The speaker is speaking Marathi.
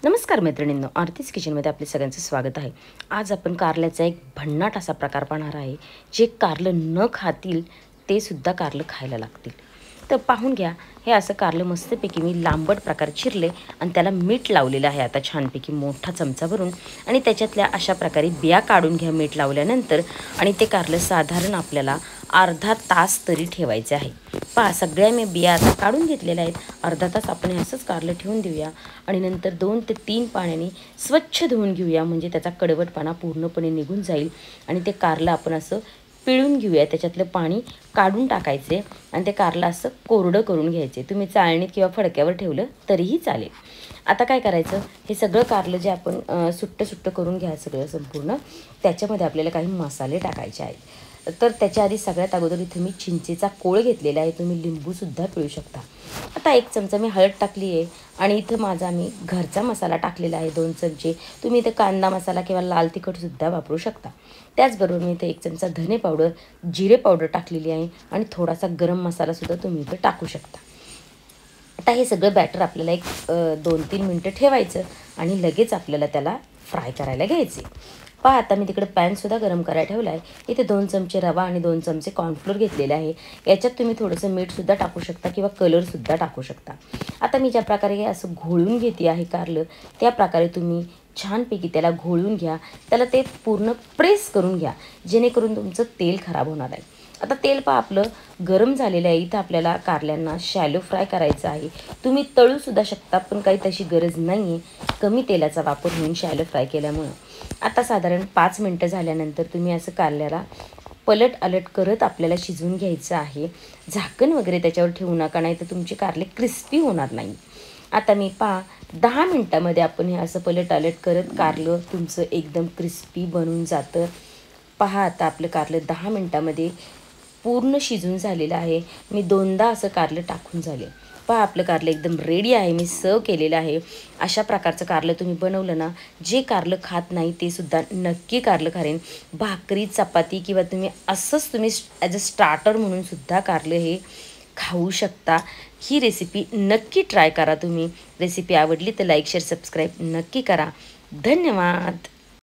नमस्कार मैत्रिणींनो, आरतीज किचनमध्ये आपले सगळ्यांचं स्वागत आहे। आज आपण कारल्याचा एक भन्नाट असा प्रकार पाहणार आहे, जे कारलं न खातील ते सुद्धा कारलं खायला लागतील। तर पाहून घ्या, हे असं कारलं मस्तपैकी मी लांबट प्रकारे चिरले आणि त्याला मीठ लावलेलं आहे आता छानपैकी मोठा चमचा भरून। आणि त्याच्यातल्या अशा प्रकारे बिया काढून घ्या मीठ लावल्यानंतर। आणि ते कारलं साधारण आपल्याला अर्धा तास तरी ठेवायचे आहे। पहा, सगळ्या मी बिया आता काढून घेतलेल्या आहेत। अर्धा तास आपण हे असंच कारलं ठेवून देऊया आणि नंतर 2 ते 3 पाण्याने स्वच्छ धुवून घेऊया, म्हणजे त्याचा कडवटपणा पूर्णपणे निघून जाईल। आणि ते कारलं आपण असं पिळून घेऊया, त्याच्यातलं पाणी काढून टाकायचे आणि ते कारलं असं कोरडं करून घ्यायचे। तुम्ही चाळणीत किंवा फडक्यावर ठेवलं तरीही चालेल। आता काय करायचं, हे सगळं कारलं जे आपण सुट्टं करून घ्या सगळं संपूर्ण। त्याच्यामध्ये आपल्याला काही मसाले टाकायचे आहेत। तर त्याच्या आधी सगळ्यात अगोदर इथे मी चिंचेचा कोळ घेतलेला आहे, तुम्ही लिंबूसुद्धा पिळू शकता। आता 1 चमचा मी हळद टाकली आहे आणि इथं माझा मी घरचा मसाला टाकलेला आहे 2 चमचे। तुम्ही इथं कांदा मसाला किंवा लाल तिखटसुद्धा वापरू शकता। त्याचबरोबर मी इथे 1 चमचा धने पावडर, जिरे पावडर टाकलेली आहे आणि थोडासा गरम मसालासुद्धा तुम्ही इथं टाकू शकता। आता हे सगळं बॅटर आपल्याला एक 2-3 मिनटं ठेवायचं आणि लगेच आपल्याला त्याला फ्राय करायला घ्यायचे। पहा, आता मी तिकडे पॅनसुद्धा गरम करायला ठेवला आहे। इथे 2 चमचे रवा आणि 2 चमचे कॉर्नफ्लोअर घेतलेले आहे। याच्यात तुम्ही थोडंसं मीठसुद्धा टाकू शकता किंवा कलरसुद्धा टाकू शकता। आता मी ज्या प्रकारे हे असं घोळून घेते आहे कारलं, त्या प्रकारे तुम्ही छानपैकी त्याला घोळून घ्या। त्याला ते पूर्ण प्रेस करून घ्या, जेणेकरून तुमचं तेल खराब होणार आहे। आता तेल पहा आपलं गरम झालेलं आहे। इथं आपल्याला कारल्यांना शॅलो फ्राय करायचं आहे। तुम्ही तळूसुद्धा शकता, पण काही तशी गरज नाही आहे, कमी तेलाचा वापर होऊन शॅलो फ्राय केल्यामुळं। आता साधारण 5 मिनटं झाल्यानंतर तुम्ही असं कारल्याला पलट अलट करत आपल्याला शिजवून घ्यायचं आहे। झाकण वगैरे त्याच्यावर ठेवू नका, नाही तर तुमचे कारले क्रिस्पी होणार नाही। आता मी पहा 10 मिनटामध्ये आपण हे असं पलट अलट करत कारलं तुमचं एकदम क्रिस्पी बनून जातं। पहा, आता आपलं कारलं 10 मिनटामध्ये पूर्ण शिजून झालेलं आहे। मी 2दा असं कारलं टाकून झाले। पहा, आपलं कारलं एकदम रेडी आहे, मी सर्व केलेलं आहे। अशा प्रकारचं कारलं तुम्ही बनवलं ना, जे कारलं खात नाही ते सुद्धा नक्की कारलं खाईल। भाकरी चपाती किंवा तुम्ही असंच तुम्ही ॲज अ स्टार्टर म्हणून सुद्धा कारलं हे खाऊ शकता। ही रेसिपी नक्की ट्राय करा तुम्ही। रेसिपी आवडली तर लाईक शेअर सबस्क्राईब नक्की करा। धन्यवाद।